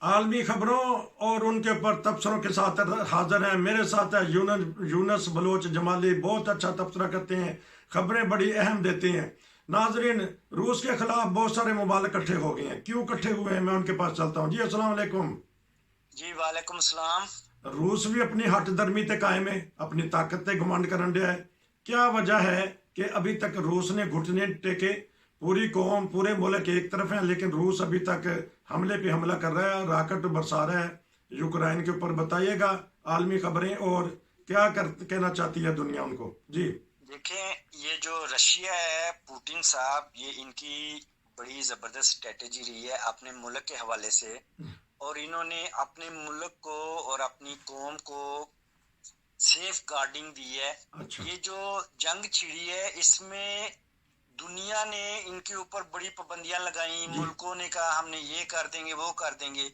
आलमी खबरों और उनके ऊपर तबसरों के साथ हाजिर हैं। मेरे साथ है यूनस बलोच जमाली, बहुत अच्छा तबसरा करते हैं, खबरें बड़ी अहम देते हैं। नाजरीन, रूस के खिलाफ बहुत सारे मुबालक इकट्ठे हो गए हैं। क्यों इकट्ठे हुए हैं, मैं उनके पास चलता हूँ। जी अस्सलाम वालेकुम। जी वालेकुम सलाम। रूस भी अपनी हट दरमी ते कायम है, अपनी ताकत ते घमंड करन दिया है। क्या वजह है कि अभी तक रूस ने घुटने टेके? पूरी कौम पूरे मुल्क एक तरफ है, लेकिन रूस अभी तक हमले पे हमला कर रहा है, रॉकेट बरसा रहा है यूक्रेन के ऊपर। बताइएगा आलमी खबरें और क्या कहना चाहती है दुनिया उनको। जी। देखें, ये जो रशिया है, पुतिन साहब, ये इनकी बड़ी जबरदस्त स्ट्रेटेजी रही है अपने मुल्क के हवाले से। और इन्होंने अपने मुल्क को और अपनी कौम को सेफ गार्डिंग दी है। अच्छा। ये जो जंग छिड़ी है, इसमें दुनिया ने इनके ऊपर बड़ी पाबंदियां लगाई। जी। मुल्कों ने कहा हमने ये कर देंगे, वो कर देंगे।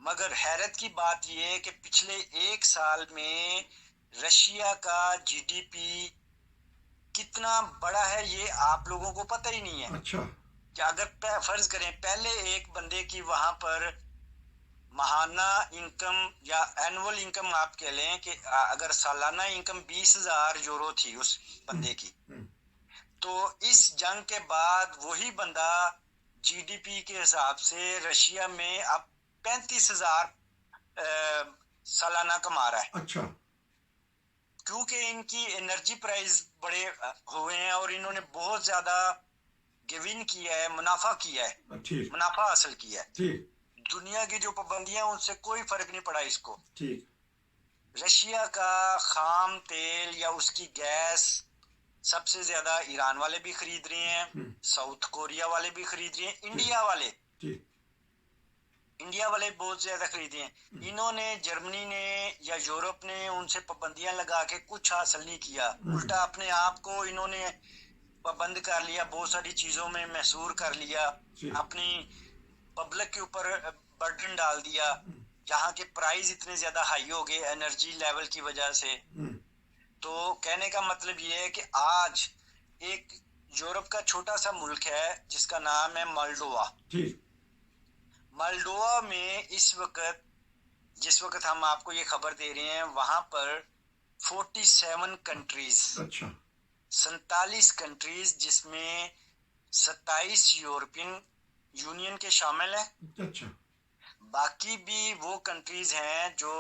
मगर हैरत की बात यह है कि पिछले एक साल में रशिया का जीडीपी कितना बड़ा है, ये आप लोगों को पता ही नहीं है। अच्छा। कि अगर फर्ज करें, पहले एक बंदे की वहां पर महाना इनकम या एनुअल इनकम आप कह लें कि अगर सालाना इनकम 20,000 यूरो थी उस हम्म, बंदे की, हम्म, तो इस जंग के बाद वही बंदा जीडीपी के हिसाब से रशिया में अब 35,000 सालाना कमा रहा है। अच्छा। क्योंकि इनकी एनर्जी प्राइस बड़े हुए हैं और इन्होंने बहुत ज्यादा गिविन किया है, मुनाफा किया है, ठीक। मुनाफा हासिल किया है। ठीक। दुनिया की जो पाबंदियां, उनसे कोई फर्क नहीं पड़ा इसको। ठीक। रशिया का खाम तेल या उसकी गैस सबसे ज्यादा ईरान वाले भी खरीद रहे हैं, हम्म, साउथ कोरिया वाले भी खरीद रहे हैं, ठीक। ठीक। इंडिया वाले बहुत ज्यादा खरीदे हैं। इन्होंने, जर्मनी ने या यूरोप ने उनसे पाबंदियां लगा के कुछ हासिल नहीं किया। हम्म, उल्टा अपने आप को इन्होंने पाबंद कर लिया, बहुत सारी चीजों में मैसूर कर लिया, ठीक। अपनी पब्लिक के ऊपर बर्डन डाल दिया। जहाँ के प्राइस इतने ज्यादा हाई हो गए एनर्जी लेवल की वजह से। हम्म, तो कहने का मतलब ये है कि आज एक यूरोप का छोटा सा मुल्क है जिसका नाम है मोल्डोवा। ठीक। मोल्डोवा में इस वक्त, जिस वक्त हम आपको ये खबर दे रहे हैं, वहां पर 47 कंट्रीज, अच्छा। 47 कंट्रीज, जिसमें 27 यूरोपियन यूनियन के शामिल हैं। अच्छा। बाकी भी वो कंट्रीज हैं जो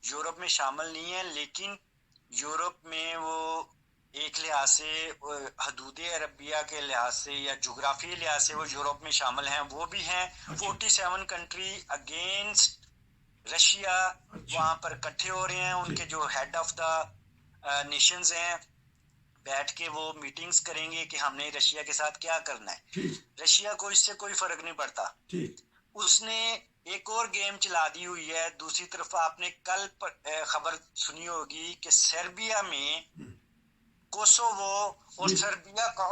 यूरोप में शामिल नहीं है, लेकिन यूरोप में वो एक लिहाज से हदूद अरबिया के लिहाज से या जोग्राफी लिहाज से वो यूरोप में शामिल हैं, वो भी हैं। अच्छा। 47 कंट्री अगेंस्ट रशिया अच्छा। वहां पर इकट्ठे हो रहे हैं। उनके ठीक। जो हेड ऑफ द नेशंस हैं, बैठ के वो मीटिंग्स करेंगे कि हमने रशिया के साथ क्या करना है। ठीक। रशिया को इससे कोई फर्क नहीं पड़ता। ठीक। उसने एक और गेम चला दी हुई है। दूसरी तरफ आपने कल खबर सुनी होगी कि सर्बिया में हम्म, कोसोवो और जी। सर्बिया का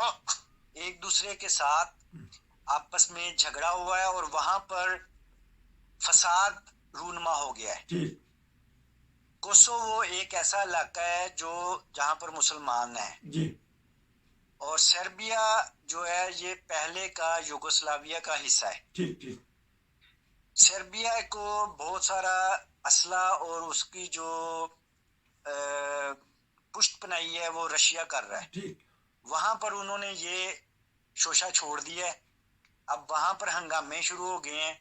एक दूसरे के साथ आपस में झगड़ा हुआ है और वहां पर फसाद रूनमा हो गया है। ठीक। कोसोवो एक ऐसा इलाका है जो जहां पर मुसलमान है, जी। और सर्बिया जो है ये पहले का यूगोस्लाविया का हिस्सा है। ठीक। ठीक। सर्बिया को बहुत सारा असला और उसकी जो पुष्ट बनाई है वो रशिया कर रहा है। ठीक। वहां पर उन्होंने ये शोशा छोड़ दिया है। अब वहां पर हंगामे शुरू हो गए हैं,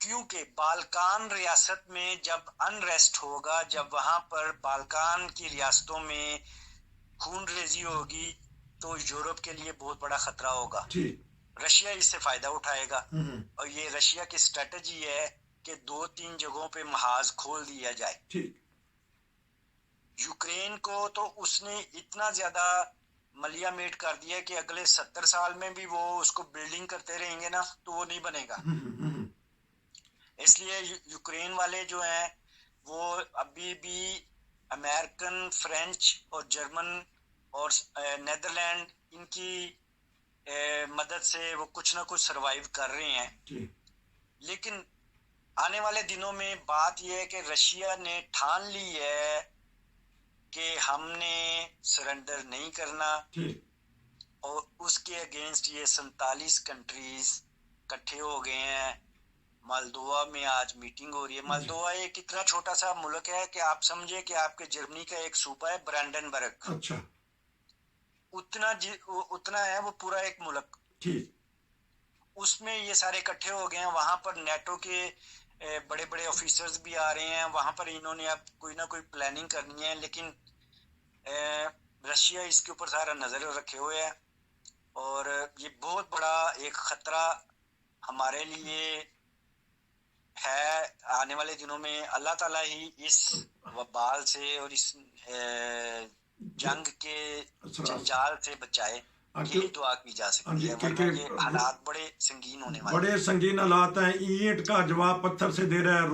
क्योंकि बाल्कान रियासत में जब अनरेस्ट होगा, जब वहां पर बाल्कान की रियासतों में खून रेजी होगी, तो यूरोप के लिए बहुत बड़ा खतरा होगा। ठीक। रशिया इससे फायदा उठाएगा। हम्म, और ये रशिया की स्ट्रेटजी है कि 2-3 जगहों पे महाज खोल दिया जाए। ठीक। यूक्रेन को तो उसने इतना ज्यादा मलिया मेट कर दिया कि अगले 70 साल में भी वो उसको बिल्डिंग करते रहेंगे ना, तो वो नहीं बनेगा। इसलिए यूक्रेन वाले जो हैं वो अभी भी अमेरिकन, फ्रेंच और जर्मन और नेदरलैंड, इनकी मदद से वो कुछ ना कुछ सरवाइव कर रहे हैं। ठीक। लेकिन आने वाले दिनों में बात यह है कि रशिया ने ठान ली है कि हमने सरेंडर नहीं करना। ठीक। और उसके अगेंस्ट ये 47 कंट्रीज इकट्ठे हो गए हैं। मालदोवा में आज मीटिंग हो रही है। मालदोवा एक इतना छोटा सा मुल्क है कि आप समझे कि आपके जर्मनी का एक सूबा है ब्रांडनबर्ग, अच्छा उतना है वो पूरा एक मुल्क। ठीक। उसमें ये सारे इकट्ठे हो गए हैं। वहां पर नेटो के बड़े बड़े ऑफिसर्स भी आ रहे हैं। वहां पर इन्होंने अब कोई ना कोई प्लानिंग करनी है, लेकिन रशिया इसके ऊपर सारा नजर रखे हुए है और ये बहुत बड़ा एक खतरा हमारे लिए है। आने वाले दिनों में अल्लाह ताला ही इस वबाल से और इस जंग के जंजाल से बचाए, यही दुआ की जा सकती है, वरना ये हालात बड़े संगीन होने वाले, बड़े संगीन हालात हैं। ईंट का जवाब पत्थर से दे रहा है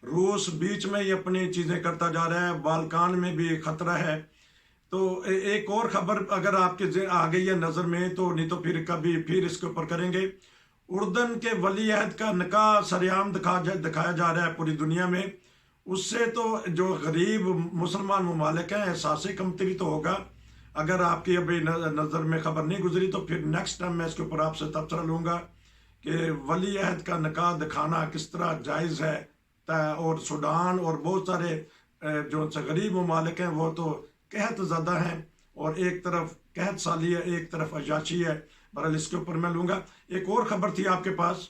रूस बीच में ही अपनी चीजें करता जा रहा है। बाल्कान में भी खतरा है। तो एक और खबर अगर आपके आ गई है नजर में, तो नहीं तो फिर कभी फिर इसके ऊपर करेंगे। उर्दन के वली अहद का निकाह सरेआम दिखाया जा रहा है पूरी दुनिया में। उससे तो जो गरीब मुसलमान ममालिक हैं एहसास कमतरी तो होगा। अगर आपकी अभी नज़र में खबर नहीं गुजरी तो फिर नेक्स्ट टाइम मैं इसके ऊपर आपसे तबसरा लूँगा कि वली अहद का निकाह दिखाना किस तरह जायज़ है। और सूडान और बहुत सारे जो गरीब ममालिक हैं वो तो कहत ज़्यादा हैं, और एक तरफ कहत साली है, एक तरफ अयाशी है। बहरहाल इसके ऊपर मैं लूँगा। एक और खबर थी आपके पास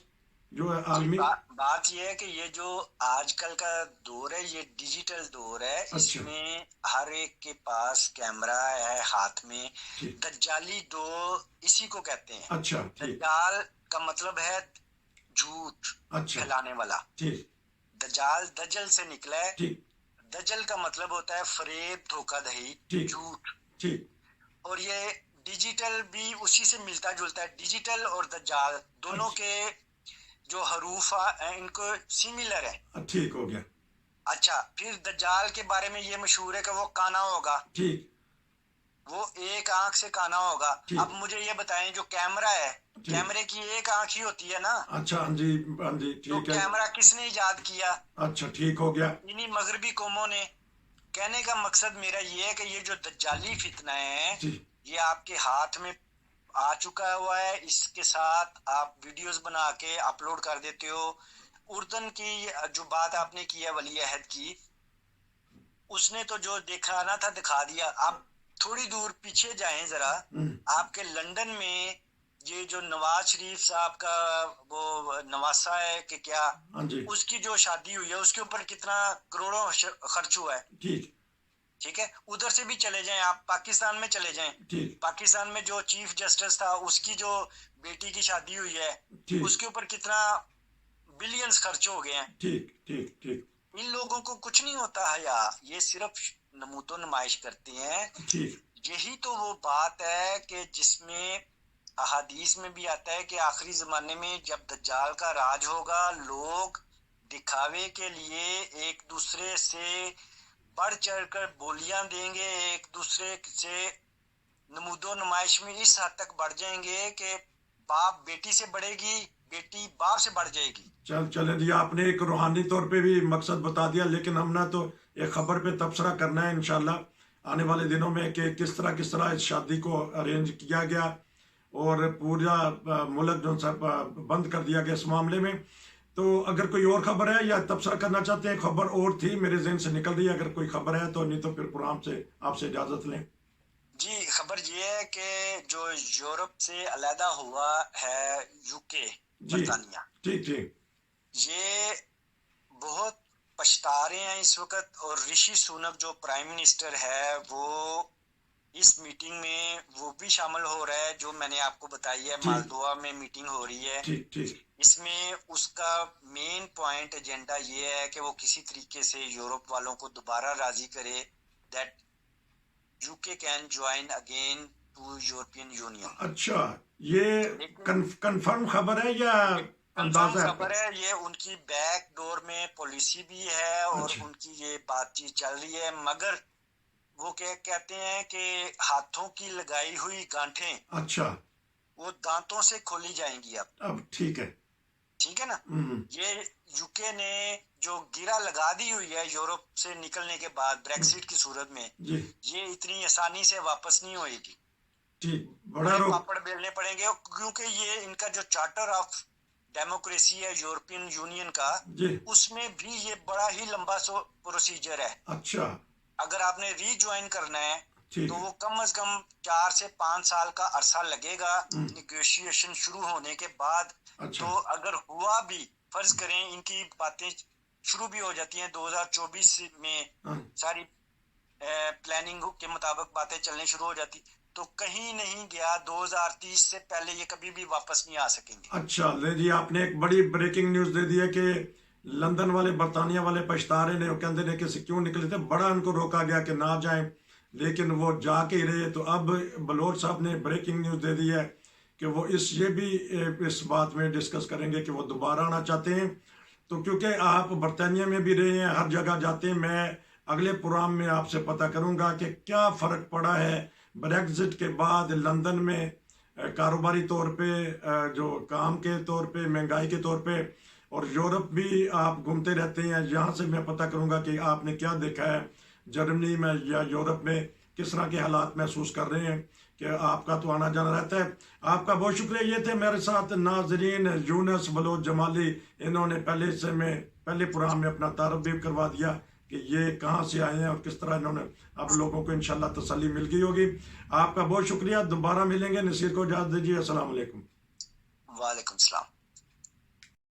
जो आलमी बात यह है कि ये जो आजकल का दौर है ये डिजिटल दौर है। अच्छा। इसमें हर एक के पास कैमरा है हाथ में। दज्जाली दौर इसी को कहते हैं। अच्छा। दज्जाल का मतलब है झूठ फैलाने वाला। दज्जाल दज्जल से निकला है। दज्जल का मतलब होता है फरेब, धोखाधड़ी, झूठ। और ये डिजिटल भी उसी से मिलता जुलता है। डिजिटल और दज्जाल दोनों के जो हरूफ है इनको सिमिलर है। ठीक हो गया। अच्छा, फिर दज्जाल के बारे में ये मशहूर है कि वो काना होगा। ठीक। वो एक आंख से काना होगा। अब मुझे ये बताएं, जो कैमरा है, कैमरे की एक आंख ही होती है ना। अच्छा, हाँ जी ठीक है। कैमरा किसने इजाद किया? अच्छा, ठीक हो गया। इन्हीं मगरबी कौमों ने। कहने का मकसद मेरा ये है कि ये जो दज्जाली फितना है ये आपके हाथ में आ चुका हुआ है। इसके साथ आप वीडियोस बना के अपलोड कर देते हो। उर्दन की जो बात आपने की है वली अहद की, उसने तो जो दिखाना था दिखा दिया। आप थोड़ी दूर पीछे जाएं जरा, आपके लंदन में ये जो नवाज शरीफ साहब का वो नवासा है कि क्या, उसकी जो शादी हुई है उसके ऊपर कितना करोड़ों खर्च हुआ है। ठीक है, उधर से भी चले जाएं, आप पाकिस्तान में चले जाएं। पाकिस्तान में जो चीफ जस्टिस था उसकी जो बेटी की शादी हुई है उसके ऊपर कितना बिलियंस खर्च हो गए हैं। इन लोगों को कुछ नहीं होता है यार, ये सिर्फ नमूतो नुमाइश करते हैं। यही तो वो बात है कि जिसमें अहादीस में भी आता है कि आखिरी जमाने में जब दज्जाल का राज होगा, लोग दिखावे के लिए एक दूसरे से बढ़ चढ़कर बोलियां देंगे, एक दूसरे से नमूदो नुमाइश में इस हद तक बढ़ जाएंगे कि बाप बेटी से बढ़ेगी, बेटी बाप से बढ़ जाएगी। चले जी, आपने एक रूहानी तौर पे भी मकसद बता दिया, लेकिन हमने तो एक खबर पे तबसरा करना है इंशाल्लाह आने वाले दिनों में कि किस तरह इस शादी को अरेंज किया गया और पूरा मुल्क जो सा बंद कर दिया गया इस मामले में। तो अगर कोई और खबर है या तबसरा करना चाहते हैं, खबर और थी मेरे जहन से निकल रही है, अगर कोई खबर है तो, नहीं तो फिर प्रोग्राम से आपसे इजाजत लें। जी, खबर ये है कि जो यूरोप से अलहदा हुआ है यूके, बरतानिया, ठीक, ये बहुत पछता रहे हैं इस वक्त। और ऋषि सुनक जो प्राइम मिनिस्टर है वो इस मीटिंग में वो भी शामिल हो रहा है जो मैंने आपको बताई है। मालदोवा में मीटिंग हो रही है। इसमें उसका मेन पॉइंट एजेंडा ये है कि वो किसी तरीके से यूरोप वालों को दोबारा राजी करे that UK can join again to European Union. अच्छा, ये कंफर्म खबर है या अंदाजा खबर है? ये उनकी बैक डोर में पॉलिसी भी है और उनकी ये बातचीत चल रही है। मगर वो क्या कहते हैं कि हाथों की लगाई हुई गांठें, अच्छा, वो दांतों से खोली जाएंगी अब ठीक है ना। ये यूके ने जो गिरा लगा दी हुई है यूरोप से निकलने के बाद ब्रेक्सिट की सूरत में, ये इतनी आसानी से वापस नहीं होएगी। बड़ा पापड़ बेलने पड़ेंगे, क्योंकि ये इनका जो चार्टर ऑफ डेमोक्रेसी है यूरोपियन यूनियन का, जी। उसमें भी ये बड़ा ही लंबा प्रोसीजर है। अच्छा। अगर आपने रीज्वाइन करना है ठीक तो है। वो कम से कम 4 से 5 साल का अरसा लगेगा हम्म। निगोशिएशन शुरू होने के बाद। अच्छा। तो अगर हुआ भी, फर्ज करें इनकी बातें शुरू भी हो जाती हैं 2024 में, हाँ। सारी प्लानिंग के मुताबिक बातें चलने शुरू हो जाती, तो कहीं नहीं गया, 2030 से पहले ये कभी भी वापस नहीं आ सकेंगे। अच्छा ले जी, आपने एक बड़ी ब्रेकिंग न्यूज दे दी है कि लंदन वाले, बरतानिया वाले पछता रहे ने, वो कहते ने कि क्यों निकले थे, बड़ा उनको रोका गया कि ना जाएं, लेकिन वो जाके ही रहे। तो अब बलोच साहब ने ब्रेकिंग न्यूज दे दी है कि वो ये भी इस बात में डिस्कस करेंगे कि वो दोबारा आना चाहते हैं। तो क्योंकि आप बरतानिया में भी रहे हैं, हर जगह जाते हैं, मैं अगले प्रोग्राम में आपसे पता करूंगा कि क्या फ़र्क पड़ा है ब्रेग्जिट के बाद लंदन में, कारोबारी तौर पे, जो काम के तौर पे, महंगाई के तौर पे। और यूरोप भी आप घूमते रहते हैं, यहाँ से मैं पता करूंगा कि आपने क्या देखा है जर्मनी में या यूरोप में, किस तरह के हालात महसूस कर रहे हैं, कि आपका तो आना जाना रहता है। आपका बहुत शुक्रिया। ये थे मेरे साथ नाजरीन यूनस बलोच जमाली, इन्होंने पहले से में पहले प्रोग्राम में अपना तारुफ भी करवा दिया कि ये कहाँ से आए हैं और किस तरह इन्होंने, अब लोगों को इंशाल्लाह तसल्ली मिल गई होगी। आपका बहुत शुक्रिया। दोबारा मिलेंगे। नसीर को इजाज़त दीजिए। अस्सलाम वालेकुम। वालेकुम सलाम।